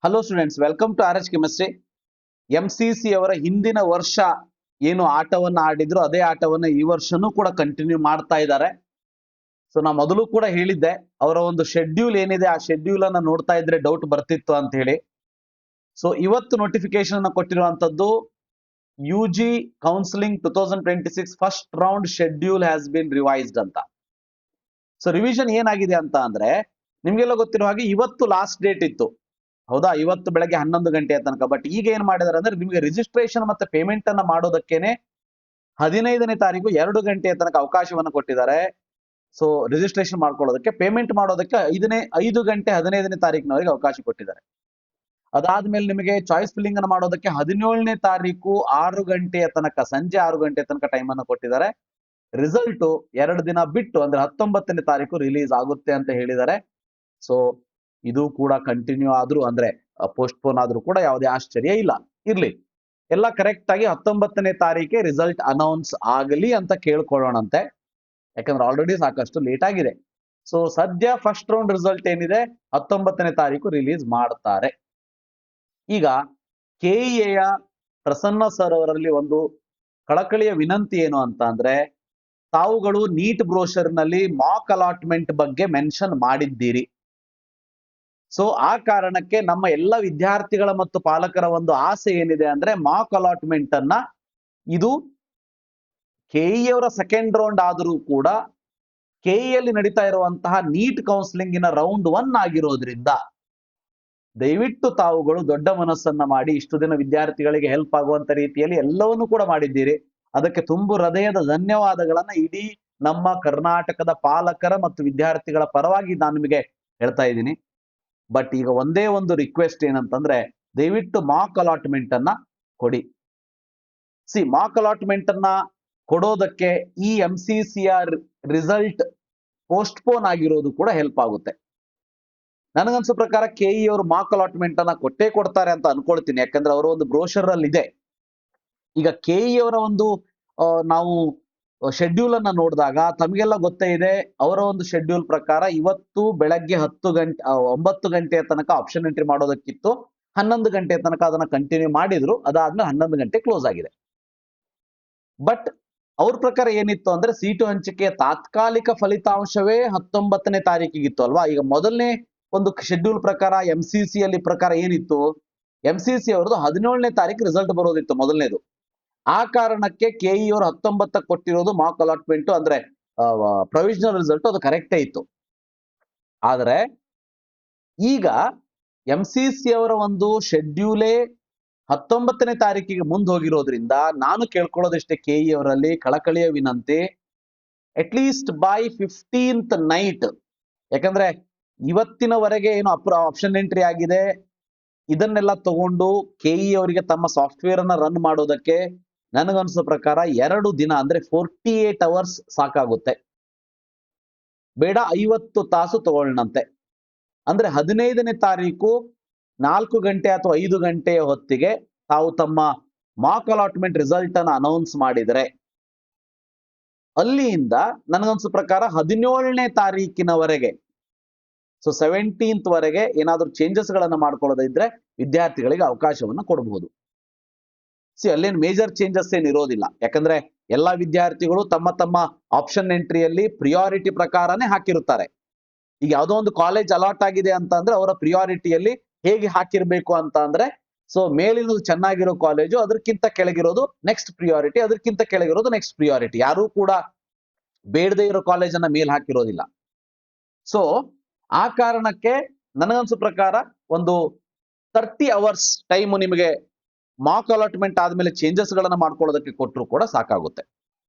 Hello students, welcome to RH chemistry. MCC ಅವರ ಹಿಂದಿನ ವರ್ಷ ಏನು ಆಟವನ್ನ ಆಡಿದ್ರು ಅದೇ ಆಟವನ್ನ ಈ ವರ್ಷನೂ ಕೂಡ ಕಂಟಿನ್ಯೂ ಮಾಡ್ತಾ ಇದ್ದಾರೆ. ಸೊ ನಾ ಮೊದಲು ಕೂಡ ಹೇಳಿದ್ದೆ, ಅವರ ಒಂದು ಶೆಡ್ಯೂಲ್ ಏನಿದೆ ಆ ಶೆಡ್ಯೂಲ್ ಅನ್ನ ನೋಡ್ತಾ ಇದ್ರೆ ಡೌಟ್ ಬರ್ತಿತ್ತು ಅಂತ ಹೇಳಿ. ಸೊ ಇವತ್ತು ನೋಟಿಫಿಕೇಶನ್ ಅನ್ನ ಕೊಟ್ಟಿರುವಂತದ್ದು UG counselling 2026 first round schedule has been revised ಅಂತ. ಸೊ ರಿವಿಷನ್ ಏನಾಗಿದೆ ಅಂತ ಅಂದ್ರೆ, ನಿಮ್ಗೆಲ್ಲ ಗೊತ್ತಿರೋ ಹಾಗೆ ಇವತ್ತು ಲಾಸ್ಟ್ ಡೇಟ್ ಇತ್ತು, ಹೌದಾ? ಇವತ್ತು ಬೆಳಗ್ಗೆ 11 ಗಂಟೆಯ ತನಕ. ಬಟ್ ಈಗ ಏನ್ ಮಾಡಿದಾರೆ ಅಂದ್ರೆ, ನಿಮಗೆ ರಿಜಿಸ್ಟ್ರೇಷನ್ ಮತ್ತೆ ಪೇಮೆಂಟ್ ಅನ್ನ ಮಾಡೋದಕ್ಕೇನೆ 15ನೇ ತಾರೀಕು 2 ಗಂಟೆಯ ತನಕ ಅವಕಾಶವನ್ನು ಕೊಟ್ಟಿದ್ದಾರೆ. ಸೊ ರಿಜಿಸ್ಟ್ರೇಷನ್ ಮಾಡ್ಕೊಳ್ಳೋದಕ್ಕೆ, ಪೇಮೆಂಟ್ ಮಾಡೋದಕ್ಕೆ 5 ಗಂಟೆ 15ನೇ ತಾರೀಕಿನವರೆಗೆ ಅವಕಾಶ ಕೊಟ್ಟಿದ್ದಾರೆ. ಅದಾದ್ಮೇಲೆ ನಿಮಗೆ ಚಾಯ್ಸ್ ಫಿಲ್ಲಿಂಗ್ ಅನ್ನು ಮಾಡೋದಕ್ಕೆ 17ನೇ ತಾರೀಕು 6 ಗಂಟೆಯ ತನಕ, ಸಂಜೆ 6 ಗಂಟೆ ತನಕ ಟೈಮ್ ಅನ್ನು ಕೊಟ್ಟಿದ್ದಾರೆ. ರಿಸಲ್ಟ್ 2 ದಿನ ಬಿಟ್ಟು ಅಂದ್ರೆ 19ನೇ ತಾರೀಕು ರಿಲೀಸ್ ಆಗುತ್ತೆ ಅಂತ ಹೇಳಿದ್ದಾರೆ. ಸೊ ಇದು ಕೂಡ ಕಂಟಿನ್ಯೂ ಆದ್ರೂ ಅಂದ್ರೆ ಪೋಸ್ಟ್ಪೋನ್ ಆದ್ರೂ ಕೂಡ ಯಾವುದೇ ಆಶ್ಚರ್ಯ ಇಲ್ಲ. ಇರ್ಲಿ, ಎಲ್ಲ ಕರೆಕ್ಟ್ ಆಗಿ 19ನೇ ತಾರೀಕೆ ರಿಸಲ್ಟ್ ಅನೌನ್ಸ್ ಆಗಲಿ ಅಂತ ಕೇಳ್ಕೊಳ್ಳೋಣಂತೆ. ಯಾಕಂದ್ರೆ ಆಲ್ರೆಡಿ ಸಾಕಷ್ಟು ಲೇಟ್ ಆಗಿದೆ. ಸೊ ಸದ್ಯ ಫಸ್ಟ್ ರೌಂಡ್ ರಿಸಲ್ಟ್ ಏನಿದೆ 19ನೇ ತಾರೀಕು ರಿಲೀಸ್ ಮಾಡ್ತಾರೆ. ಈಗ KEA ಪ್ರಸನ್ನ ಸರ್ ಅವರಲ್ಲಿ ಒಂದು ಕಳಕಳಿಯ ವಿನಂತಿ ಏನು ಅಂತ ಅಂದ್ರೆ, ತಾವುಗಳು ನೀಟ್ ಬ್ರೋಷರ್ ನಲ್ಲಿ ಮಾಕ್ ಅಲಾಟ್ಮೆಂಟ್ ಬಗ್ಗೆ ಮೆನ್ಷನ್ ಮಾಡಿದ್ದೀರಿ. ಸೊ ಆ ಕಾರಣಕ್ಕೆ ನಮ್ಮ ಎಲ್ಲ ವಿದ್ಯಾರ್ಥಿಗಳ ಮತ್ತು ಪಾಲಕರ ಒಂದು ಆಸೆ ಏನಿದೆ ಅಂದ್ರೆ, ಮಾಕ್ ಅಲಾಟ್ಮೆಂಟ್ ಅನ್ನ ಇದು KE ಅವರ ಸೆಕೆಂಡ್ ರೌಂಡ್ ಆದರೂ ಕೂಡ KE ಯಲ್ಲಿ ನಡೀತಾ ಇರುವಂತಹ ನೀಟ್ ಕೌನ್ಸಿಲಿಂಗಿನ ರೌಂಡ್ 1 ಆಗಿರೋದ್ರಿಂದ ದಯವಿಟ್ಟು ತಾವುಗಳು ದೊಡ್ಡ ಮನಸ್ಸನ್ನ ಮಾಡಿ ಇಷ್ಟು ದಿನ ವಿದ್ಯಾರ್ಥಿಗಳಿಗೆ ಹೆಲ್ಪ್ ಆಗುವಂತ ರೀತಿಯಲ್ಲಿ ಎಲ್ಲವನ್ನೂ ಕೂಡ ಮಾಡಿದ್ದೀರಿ. ಅದಕ್ಕೆ ತುಂಬು ಹೃದಯದ ಧನ್ಯವಾದಗಳನ್ನ ಇಡೀ ನಮ್ಮ ಕರ್ನಾಟಕದ ಪಾಲಕರ ಮತ್ತು ವಿದ್ಯಾರ್ಥಿಗಳ ಪರವಾಗಿ ನಾನು ನಿಮಗೆ ಹೇಳ್ತಾ ಇದ್ದೀನಿ. ಬಟ್ ಈಗ ಒಂದೇ ಒಂದು ರಿಕ್ವೆಸ್ಟ್ ಏನಂತಂದ್ರೆ, ದಯವಿಟ್ಟು ಮಾಕ್ ಅಲಾಟ್ಮೆಂಟ್ ಅನ್ನ ಕೊಡಿ. ಮಾಕ್ ಅಲಾಟ್ಮೆಂಟ್ ಅನ್ನ ಕೊಡೋದಕ್ಕೆ ಈ MCCR ರಿಸಲ್ಟ್ ಪೋಸ್ಟ್ಪೋನ್ ಆಗಿರೋದು ಕೂಡ ಹೆಲ್ಪ್ ಆಗುತ್ತೆ. ನನಗನ್ಸೋ ಪ್ರಕಾರ KE ಅವರು ಮಾಕ್ ಅಲಾಟ್ಮೆಂಟ್ ಅನ್ನ ಕೊಟ್ಟೇ ಕೊಡ್ತಾರೆ ಅಂತ ಅನ್ಕೊಳ್ತೀನಿ. ಯಾಕಂದ್ರೆ ಅವರ ಒಂದು ಬ್ರೋಷರ್ ಅಲ್ಲಿ ಇದೆ. ಈಗ KE ಅವರ ಒಂದು ನಾವು ಶೆಡ್ಯೂಲ್ ಅನ್ನ ನೋಡಿದಾಗ ತಮಗೆಲ್ಲ ಗೊತ್ತೇ ಇದೆ, ಅವರ ಒಂದು ಶೆಡ್ಯೂಲ್ ಪ್ರಕಾರ ಇವತ್ತು ಬೆಳಗ್ಗೆ 9 ಗಂಟೆಯ ತನಕ ಆಪ್ಷನ್ ಎಂಟ್ರಿ ಮಾಡೋದಕ್ಕಿತ್ತು. 11 ಗಂಟೆಯ ತನಕ ಅದನ್ನ ಕಂಟಿನ್ಯೂ ಮಾಡಿದ್ರು. ಅದಾದ್ಮೇಲೆ 11 ಗಂಟೆ ಕ್ಲೋಸ್ ಆಗಿದೆ. ಬಟ್ ಅವ್ರ ಪ್ರಕಾರ ಏನಿತ್ತು ಅಂದ್ರೆ, ಸೀಟು ಹಂಚಿಕೆಯ ತಾತ್ಕಾಲಿಕ ಫಲಿತಾಂಶವೇ 19ನೇ ತಾರೀಕಿಗಿತ್ತು ಅಲ್ವಾ. ಈಗ ಮೊದಲನೇ ಒಂದು ಶೆಡ್ಯೂಲ್ ಪ್ರಕಾರ MCC ಅಲ್ಲಿ ಪ್ರಕಾರ ಏನಿತ್ತು, MCC ಅವರದು 17ನೇ ತಾರೀಕು ರಿಸಲ್ಟ್ ಬರೋದಿತ್ತು ಮೊದಲನೇದು. ಆ ಕಾರಣಕ್ಕೆ KE ಅವರು 19ಕ್ಕೆ ಕೊಟ್ಟಿರೋದು ಮಾಕ್ ಅಲಾಟ್ಮೆಂಟ್ ಅಂದ್ರೆ ಪ್ರೊವಿಷನಲ್ ರಿಸಲ್ಟ್, ಅದು ಕರೆಕ್ಟೇ ಇತ್ತು. ಆದ್ರೆ ಈಗ MCC ಅವರ ಒಂದು ಶೆಡ್ಯೂಲೇ 19ನೇ ತಾರೀಕಿಗೆ ಮುಂದೆ ಹೋಗಿರೋದ್ರಿಂದ ನಾನು ಕೇಳ್ಕೊಳ್ಳೋದಿಷ್ಟೇ KE ಅವರಲ್ಲಿ ಕಳಕಳಿಯ ವಿನಂತಿ, ಅಟ್ಲೀಸ್ಟ್ ಬೈ 15th ನೈಟ್, ಯಾಕಂದ್ರೆ ಇವತ್ತಿನವರೆಗೆ ಏನು ಆಪ್ಷನ್ ಎಂಟ್ರಿ ಆಗಿದೆ ಇದನ್ನೆಲ್ಲ ತಗೊಂಡು KE ಅವರಿಗೆ ತಮ್ಮ ಸಾಫ್ಟ್ವೇರ್ ಅನ್ನ ರನ್ ಮಾಡೋದಕ್ಕೆ ನನಗನ್ಸೋ ಪ್ರಕಾರ 2 ದಿನ ಅಂದ್ರೆ 48 ಅವರ್ಸ್ ಸಾಕಾಗುತ್ತೆ. ಬೇಡ 50 ತಾಸು ತಗೊಳ್ಳಂತೆ. ಅಂದ್ರೆ 15ನೇ ತಾರೀಕು 4 ಗಂಟೆ ಅಥವಾ 5 ಗಂಟೆಯ ಹೊತ್ತಿಗೆ ತಾವು ತಮ್ಮ ಮಾಕ್ ಅಲಾಟ್ಮೆಂಟ್ ರಿಸಲ್ಟ್ ಅನ್ನ ಅನೌನ್ಸ್ ಮಾಡಿದರೆ, ಅಲ್ಲಿಂದ ನನಗನ್ಸೋ ಪ್ರಕಾರ 17ನೇ ತಾರೀಕಿನವರೆಗೆ, ಸೊ 17th ವರೆಗೆ ಏನಾದರೂ ಚೇಂಜಸ್ ಗಳನ್ನ ಮಾಡ್ಕೊಳ್ಳೋದಿದ್ರೆ ವಿದ್ಯಾರ್ಥಿಗಳಿಗೆ ಅವಕಾಶವನ್ನ ಕೊಡಬಹುದು. ಅಲ್ಲೇನು ಮೇಜರ್ ಚೇಂಜಸ್ ಏನು ಇರೋದಿಲ್ಲ. ಯಾಕಂದ್ರೆ ಎಲ್ಲಾ ವಿದ್ಯಾರ್ಥಿಗಳು ತಮ್ಮ ತಮ್ಮ ಆಪ್ಷನ್ ಎಂಟ್ರಿಯಲ್ಲಿ ಪ್ರಿಯಾರಿಟಿ ಪ್ರಕಾರನೇ ಹಾಕಿರುತ್ತಾರೆ. ಈಗ ಯಾವುದೋ ಒಂದು ಕಾಲೇಜ್ ಅಲಾಟ್ ಆಗಿದೆ ಅಂತ ಅಂದ್ರೆ ಅವರ ಪ್ರಿಯಾರಿಟಿಯಲ್ಲಿ ಹೇಗೆ ಹಾಕಿರ್ಬೇಕು ಅಂತ ಅಂದ್ರೆ, ಸೊ ಮೇಲಿನದು ಚೆನ್ನಾಗಿರೋ ಕಾಲೇಜು, ಅದಕ್ಕಿಂತ ಕೆಳಗಿರೋದು ನೆಕ್ಸ್ಟ್ ಪ್ರಿಯಾರಿಟಿ, ಅದಕ್ಕಿಂತ ಕೆಳಗಿರೋದು ನೆಕ್ಸ್ಟ್ ಪ್ರಿಯಾರಿಟಿ. ಯಾರು ಕೂಡ ಬೇಡದೇ ಇರೋ ಕಾಲೇಜನ್ನ ಮೇಲ್ ಹಾಕಿರೋದಿಲ್ಲ. ಸೊ ಆ ಕಾರಣಕ್ಕೆ ನನಗನ್ಸೋ ಪ್ರಕಾರ ಒಂದು 30 ಅವರ್ಸ್ ಟೈಮ್ ನಿಮಗೆ ಮಾಕ್ ಅಲಾಟ್ಮೆಂಟ್ ಆದ್ಮೇಲೆ ಚೇಂಜಸ್ ಗಳನ್ನ ಮಾಡ್ಕೊಳ್ಳೋದಕ್ಕೆ ಕೊಟ್ಟರು ಕೂಡ ಸಾಕಾಗುತ್ತೆ.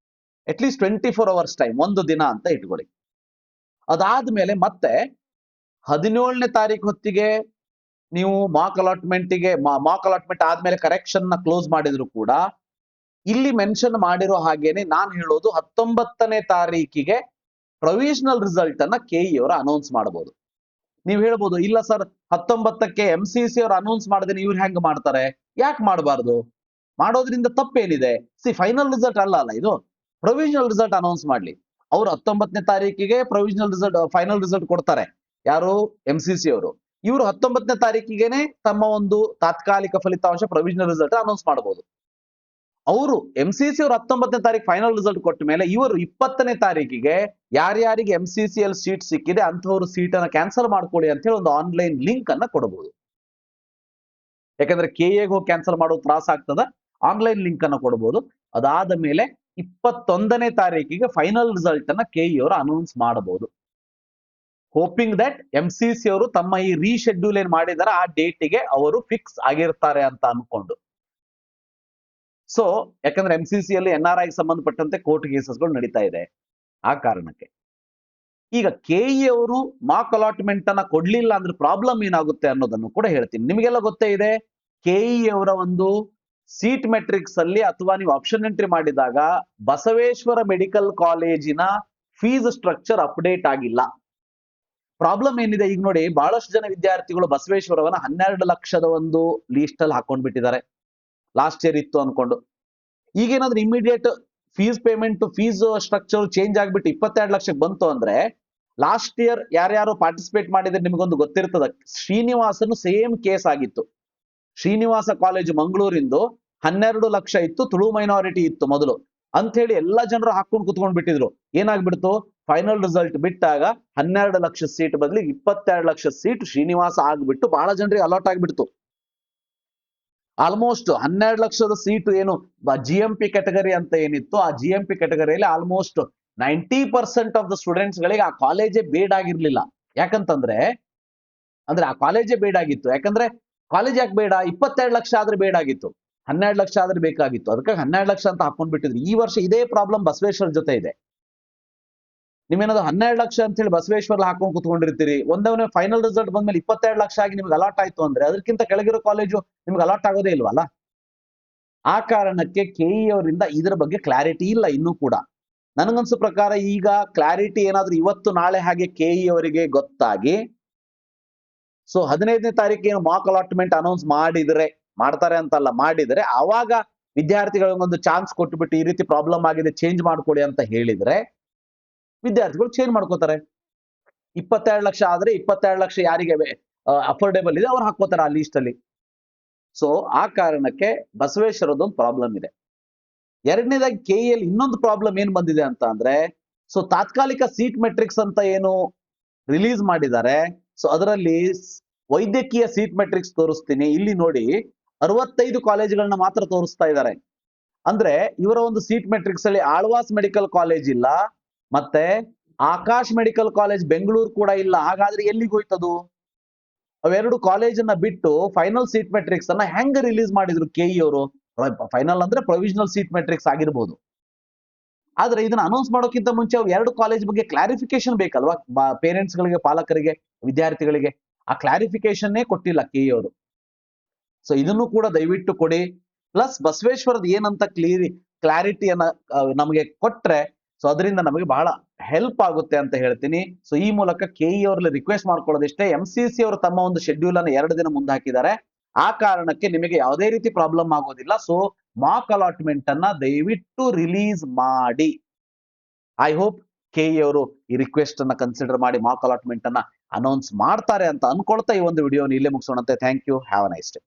ಅಟ್ಲೀಸ್ಟ್ 24 ಅವರ್ಸ್ ಟೈಮ್, ಒಂದು ದಿನ ಅಂತ ಇಟ್ಕೊಳ್ಳಿ. ಅದಾದ್ಮೇಲೆ ಮತ್ತೆ 17ನೇ ತಾರೀಕು ಹೊತ್ತಿಗೆ ನೀವು ಮಾಕ್ ಅಲಾಟ್ಮೆಂಟ್ ಆದ್ಮೇಲೆ ಕರೆಕ್ಷನ್ ನ ಕ್ಲೋಸ್ ಮಾಡಿದ್ರು ಕೂಡ ಇಲ್ಲಿ ಮೆನ್ಷನ್ ಮಾಡಿರೋ ಹಾಗೇನೆ ನಾನು ಹೇಳೋದು 19ನೇ ತಾರೀಕಿಗೆ ಪ್ರೊವಿಷನಲ್ ರಿಸಲ್ಟ್ ಅನ್ನ KE ಅವರು ಅನೌನ್ಸ್ ಮಾಡಬಹುದು. ನೀವು ಹೇಳ್ಬೋದು, ಇಲ್ಲ ಸರ್ 19ಕ್ಕೆ MCC ಅವರು ಅನೌನ್ಸ್ ಮಾಡದೇನೆ ಇವ್ರು ಹೆಂಗ್ ಮಾಡ್ತಾರೆ? ಯಾಕೆ ಮಾಡಬಾರ್ದು? ಮಾಡೋದ್ರಿಂದ ತಪ್ಪೇನಿದೆ? ಫೈನಲ್ ರಿಸಲ್ಟ್ ಅಲ್ಲ ಇದು, ಪ್ರೊವಿಷನಲ್ ರಿಸಲ್ಟ್ ಅನೌನ್ಸ್ ಮಾಡ್ಲಿ. ಅವ್ರು 19ನೇ ತಾರೀಕಿಗೆ ಪ್ರೊವಿಷನಲ್ ರಿಸಲ್ಟ್ ಫೈನಲ್ ರಿಸಲ್ಟ್ ಕೊಡ್ತಾರೆ. ಯಾರು? MCC ಅವರು. ಇವರು 19ನೇ ತಾರೀಕಿಗೆನೆ ತಮ್ಮ ಒಂದು ತಾತ್ಕಾಲಿಕ ಫಲಿತಾಂಶ ಪ್ರೊವಿಷನಲ್ ರಿಸಲ್ಟ್ ಅನೌನ್ಸ್ ಮಾಡಬಹುದು. ಅವರು MCC ಅವರು 19ನೇ ತಾರೀಕು ಫೈನಲ್ ರಿಸಲ್ಟ್ ಕೊಟ್ಟ ಮೇಲೆ ಇವರು 20ನೇ ತಾರೀಕಿಗೆ ಯಾರ್ಯಾರಿಗೆ MCCL ಸೀಟ್ ಸಿಕ್ಕಿದೆ ಅಂತವರು ಸೀಟ್ ಅನ್ನ ಕ್ಯಾನ್ಸಲ್ ಮಾಡ್ಕೊಳ್ಳಿ ಅಂತ ಹೇಳಿ ಒಂದು ಆನ್ಲೈನ್ ಲಿಂಕ್ ಅನ್ನ ಕೊಡಬಹುದು. ಯಾಕಂದ್ರೆ KA ಹೋಗಿ ಕ್ಯಾನ್ಸಲ್ ಮಾಡೋದು ತ್ರಾಸ ಆಗ್ತದ, ಆನ್ಲೈನ್ ಲಿಂಕ್ ಅನ್ನ ಕೊಡಬಹುದು. ಅದಾದ ಮೇಲೆ 21ನೇ ತಾರೀಕಿಗೆ ಫೈನಲ್ ರಿಸಲ್ಟ್ ಅನ್ನ KE ಅವರು ಅನೌನ್ಸ್ ಮಾಡಬಹುದು. ಹೋಪಿಂಗ್ ದಟ್ MCC ಅವರು ತಮ್ಮ ಈ ರೀಶೆಡ್ಯೂಲ್ ಏನ್ ಮಾಡಿದಾರೆ ಆ ಡೇಟಿಗೆ ಅವರು ಫಿಕ್ಸ್ ಆಗಿರ್ತಾರೆ ಅಂತ ಅನ್ಕೊಂಡು. ಸೊ ಯಾಕಂದ್ರೆ MCC ಅಲ್ಲಿ NRI ಸಂಬಂಧಪಟ್ಟಂತೆ ಕೋರ್ಟ್ ಕೇಸಸ್ಗಳು ನಡೀತಾ ಇದೆ. ಆ ಕಾರಣಕ್ಕೆ ಈಗ KE ಅವರು ಮಾರ್ಕ್ ಅಲಾಟ್ಮೆಂಟ್ ಅನ್ನ ಕೊಡ್ಲಿಲ್ಲ ಅಂದ್ರೆ ಪ್ರಾಬ್ಲಮ್ ಏನಾಗುತ್ತೆ ಅನ್ನೋದನ್ನು ಕೂಡ ಹೇಳ್ತೀನಿ. ನಿಮಗೆಲ್ಲ ಗೊತ್ತೇ ಇದೆ, KE ಅವರ ಒಂದು ಸೀಟ್ ಮೆಟ್ರಿಕ್ಸ್ ಅಲ್ಲಿ ಅಥವಾ ನೀವು ಆಪ್ಷನ್ ಎಂಟ್ರಿ ಮಾಡಿದಾಗ ಬಸವೇಶ್ವರ ಮೆಡಿಕಲ್ ಕಾಲೇಜಿನ ಫೀಸ್ ಸ್ಟ್ರಕ್ಚರ್ ಅಪ್ಡೇಟ್ ಆಗಿಲ್ಲ. ಪ್ರಾಬ್ಲಮ್ ಏನಿದೆ ಈಗ ನೋಡಿ, ಬಹಳಷ್ಟು ಜನ ವಿದ್ಯಾರ್ಥಿಗಳು ಬಸವೇಶ್ವರವನ್ನ 12 ಲಕ್ಷದ ಒಂದು ಲೀಸ್ಟ್ ಅಲ್ಲಿ ಹಾಕೊಂಡ್ ಬಿಟ್ಟಿದ್ದಾರೆ. ಲಾಸ್ಟ್ ಇಯರ್ ಇತ್ತು ಅನ್ಕೊಂಡು. ಈಗೇನಾದ್ರೂ immediate fees payment fees structure change ಆಗ್ಬಿಟ್ಟು 22 ಲಕ್ಷಕ್ಕೆ ಬಂತು ಅಂದ್ರೆ, ಲಾಸ್ಟ್ ಇಯರ್ ಯಾರ್ಯಾರು ಪಾರ್ಟಿಸಿಪೇಟ್ ಮಾಡಿದ್ರೆ ನಿಮಗೊಂದು ಗೊತ್ತಿರ್ತದ, ಶ್ರೀನಿವಾಸನು ಸೇಮ್ ಕೇಸ್ ಆಗಿತ್ತು. ಶ್ರೀನಿವಾಸ ಕಾಲೇಜು ಮಂಗಳೂರಿಂದು 12 ಲಕ್ಷ ಇತ್ತು, ತುಳು ಮೈನಾರಿಟಿ ಇತ್ತು ಮೊದಲು ಅಂತ ಹೇಳಿ ಎಲ್ಲಾ ಜನರು ಹಾಕೊಂಡು ಕುತ್ಕೊಂಡ್ ಬಿಟ್ಟಿದ್ರು. ಏನಾಗ್ಬಿಡ್ತು, ಫೈನಲ್ ರಿಸಲ್ಟ್ ಬಿಟ್ಟಾಗ 12 ಲಕ್ಷ ಸೀಟ್ ಬದಲಿಗೆ 22 ಲಕ್ಷ ಸೀಟ್ ಶ್ರೀನಿವಾಸ ಆಗ್ಬಿಟ್ಟು ಬಹಳ ಜನರಿಗೆ ಅಲಾಟ್ ಆಗ್ಬಿಡ್ತು. ಆಲ್ಮೋಸ್ಟ್ 12 ಲಕ್ಷದ ಸೀಟ್ ಏನು GMP ಕ್ಯಾಟಗರಿ ಅಂತ ಏನಿತ್ತು, ಆ GMP ಕ್ಯಾಟಗರಿಯಲ್ಲಿ ಆಲ್ಮೋಸ್ಟ್ 90% ಆಫ್ ದ ಸ್ಟೂಡೆಂಟ್ಸ್ ಗಳಿಗೆ ಆ ಕಾಲೇಜೇ ಬೇಡ ಆಗಿರ್ಲಿಲ್ಲ. ಯಾಕಂತಂದ್ರೆ ಆ ಕಾಲೇಜೇ ಬೇಡ ಆಗಿತ್ತು. ಯಾಕಂದ್ರೆ ಕಾಲೇಜ್ ಯಾಕೆ ಬೇಡ, 22 ಲಕ್ಷ ಆದ್ರೆ ಬೇಡ ಆಗಿತ್ತು, 12 ಲಕ್ಷ ಆದ್ರೆ ಬೇಕಾಗಿತ್ತು. ಅದಕ್ಕೆ 12 ಲಕ್ಷ ಅಂತ ಹಾಕೊಂಡ್ಬಿಟ್ಟಿದ್ರು. ಈ ವರ್ಷ ಇದೇ ಪ್ರಾಬ್ಲಮ್ ಬಸವೇಶ್ವರ ಜೊತೆ ಇದೆ. ನೀವೇನಾದ್ರು 12 ಲಕ್ಷ ಅಂತ ಹೇಳಿ ಬಸವೇಶ್ವರ ಹಾಕೊಂಡು ಕುತ್ಕೊಂಡಿರ್ತೀರಿ, ಒಂದವನೇ ಫೈನಲ್ ರಿಸಲ್ಟ್ ಬಂದ್ಮೇಲೆ 22 ಲಕ್ಷ ಆಗಿ ನಿಮ್ಗೆ ಅಲಾಟ್ ಆಯ್ತು ಅಂದ್ರೆ ಅದಕ್ಕಿಂತ ಕೆಳಗಿರೋ ಕಾಲೇಜು ನಿಮ್ಗೆ ಅಲಾಟ್ ಆಗೋದೇ ಇಲ್ವಲ್ಲ. ಆ ಕಾರಣಕ್ಕೆ KE ಅವರಿಂದ ಇದರ ಬಗ್ಗೆ ಕ್ಲಾರಿಟಿ ಇಲ್ಲ ಇನ್ನೂ ಕೂಡ. ನನಗನ್ಸೋ ಪ್ರಕಾರ ಈಗ ಕ್ಲಾರಿಟಿ ಏನಾದ್ರೂ ಇವತ್ತು ನಾಳೆ ಹಾಗೆ KE ಅವರಿಗೆ ಗೊತ್ತಾಗಿ, ಸೊ 15ನೇ ತಾರೀಕು ಏನು ಮಾರ್ಕ್ ಅಲಾಟ್ಮೆಂಟ್ ಅನೌನ್ಸ್ ಮಾಡ್ತಾರೆ ಅಂತಲ್ಲ, ಮಾಡಿದ್ರೆ ಆವಾಗ ವಿದ್ಯಾರ್ಥಿಗಳಿಗೊಂದು ಚಾನ್ಸ್ ಕೊಟ್ಟುಬಿಟ್ಟು ಈ ರೀತಿ ಪ್ರಾಬ್ಲಮ್ ಆಗಿದೆ ಚೇಂಜ್ ಮಾಡ್ಕೊಡಿ ಅಂತ ಹೇಳಿದ್ರೆ ವಿದ್ಯಾರ್ಥಿಗಳು ಚೇಂಜ್ ಮಾಡ್ಕೋತಾರೆ. 22 ಲಕ್ಷ ಆದ್ರೆ 22 ಲಕ್ಷ ಯಾರಿಗೆ ಅಫೋರ್ಡೆಬಲ್ ಇದೆ ಅವ್ರು ಹಾಕೋತಾರೆ ಆ ಲೀಸ್ಟ್ ಅಲ್ಲಿ. ಸೊ ಆ ಕಾರಣಕ್ಕೆ ಬಸವೇಶ್ವರದೊಂದು ಪ್ರಾಬ್ಲಮ್ ಇದೆ. ಎರಡನೇದಾಗಿ KE ಅಲ್ಲಿ ಇನ್ನೊಂದು ಪ್ರಾಬ್ಲಮ್ ಏನ್ ಬಂದಿದೆ ಅಂತ ಅಂದ್ರೆ, ಸೊ ತಾತ್ಕಾಲಿಕ ಸೀಟ್ ಮೆಟ್ರಿಕ್ಸ್ ಅಂತ ಏನು ರಿಲೀಸ್ ಮಾಡಿದ್ದಾರೆ, ಸೊ ಅದರಲ್ಲಿ ವೈದ್ಯಕೀಯ ಸೀಟ್ ಮೆಟ್ರಿಕ್ಸ್ ತೋರಿಸ್ತೀನಿ. ಇಲ್ಲಿ ನೋಡಿ 65 ಕಾಲೇಜುಗಳನ್ನ ಮಾತ್ರ ತೋರಿಸ್ತಾ ಇದ್ದಾರೆ. ಅಂದ್ರೆ ಇವರ ಒಂದು ಸೀಟ್ ಮೆಟ್ರಿಕ್ಸ್ ಅಲ್ಲಿ ಆಳ್ವಾಸ್ ಮೆಡಿಕಲ್ ಕಾಲೇಜ್ ಇಲ್ಲ, ಮತ್ತೆ ಆಕಾಶ್ ಮೆಡಿಕಲ್ ಕಾಲೇಜ್ ಬೆಂಗಳೂರು ಕೂಡ ಇಲ್ಲ. ಹಾಗಾದ್ರೆ ಎಲ್ಲಿಗೆ ಹೋಯ್ತದು? ಅವೆರಡು ಕಾಲೇಜನ್ನ ಬಿಟ್ಟು ಫೈನಲ್ ಸೀಟ್ ಮೆಟ್ರಿಕ್ಸ್ ಅನ್ನ ಹೆಂಗ್ ರಿಲೀಸ್ ಮಾಡಿದ್ರು KE ಅವರು? ಫೈನಲ್ ಅಂದ್ರೆ ಪ್ರೊವಿಷನಲ್ ಸೀಟ್ ಮೆಟ್ರಿಕ್ಸ್ ಆಗಿರ್ಬೋದು, ಆದ್ರೆ ಇದನ್ನ ಅನೌನ್ಸ್ ಮಾಡೋಕ್ಕಿಂತ ಮುಂಚೆ ಅವ್ರು 2 ಕಾಲೇಜ್ ಬಗ್ಗೆ ಕ್ಲಾರಿಫಿಕೇಶನ್ ಬೇಕಲ್ವಾ, ಪೇರೆಂಟ್ಸ್ ಗಳಿಗೆ, ಪಾಲಕರಿಗೆ, ವಿದ್ಯಾರ್ಥಿಗಳಿಗೆ. ಆ ಕ್ಲಾರಿಫಿಕೇಶನ್ನೇ ಕೊಟ್ಟಿಲ್ಲ KE ಅವರು. ಸೊ ಇದನ್ನು ಕೂಡ ದಯವಿಟ್ಟು ಕೊಡಿ. ಪ್ಲಸ್ ಬಸವೇಶ್ವರದ ಏನಂತ ಕ್ಲಾರಿಟಿಯನ್ನ ನಮಗೆ ಕೊಟ್ರೆ ಸೊ ಅದರಿಂದ ನಮಗೆ ಬಹಳ ಹೆಲ್ಪ್ ಆಗುತ್ತೆ ಅಂತ ಹೇಳ್ತೀನಿ. ಸೊ ಈ ಮೂಲಕ KE ಅವರಲ್ಲಿ ರಿಕ್ವೆಸ್ಟ್ ಮಾಡ್ಕೊಳ್ಳೋದಿಷ್ಟೇ, MCC ಅವರು ತಮ್ಮ ಒಂದು ಶೆಡ್ಯೂಲ್ ಅನ್ನು 2 ದಿನ ಮುಂದೆ ಹಾಕಿದ್ದಾರೆ. ಆ ಕಾರಣಕ್ಕೆ ನಿಮಗೆ ಯಾವುದೇ ರೀತಿ ಪ್ರಾಬ್ಲಮ್ ಆಗೋದಿಲ್ಲ. ಸೊ ಮಾರ್ಕ್ ಅಲಾಟ್ಮೆಂಟ್ ಅನ್ನ ದಯವಿಟ್ಟು ರಿಲೀಸ್ ಮಾಡಿ. ಐ ಹೋಪ್ KE ಅವರು ಈ ರಿಕ್ವೆಸ್ಟ್ ಅನ್ನ ಕನ್ಸಿಡರ್ ಮಾಡಿ ಮಾರ್ಕ್ ಅಲಾಟ್ಮೆಂಟ್ ಅನ್ನ ಅನೌನ್ಸ್ ಮಾಡ್ತಾರೆ ಅಂತ ಅನ್ಕೊಳ್ತಾ ಈ ಒಂದು ವಿಡಿಯೋನ ಇಲ್ಲೇ ಮುಗಿಸೋಣಂತೆ. Thank you, have a nice day.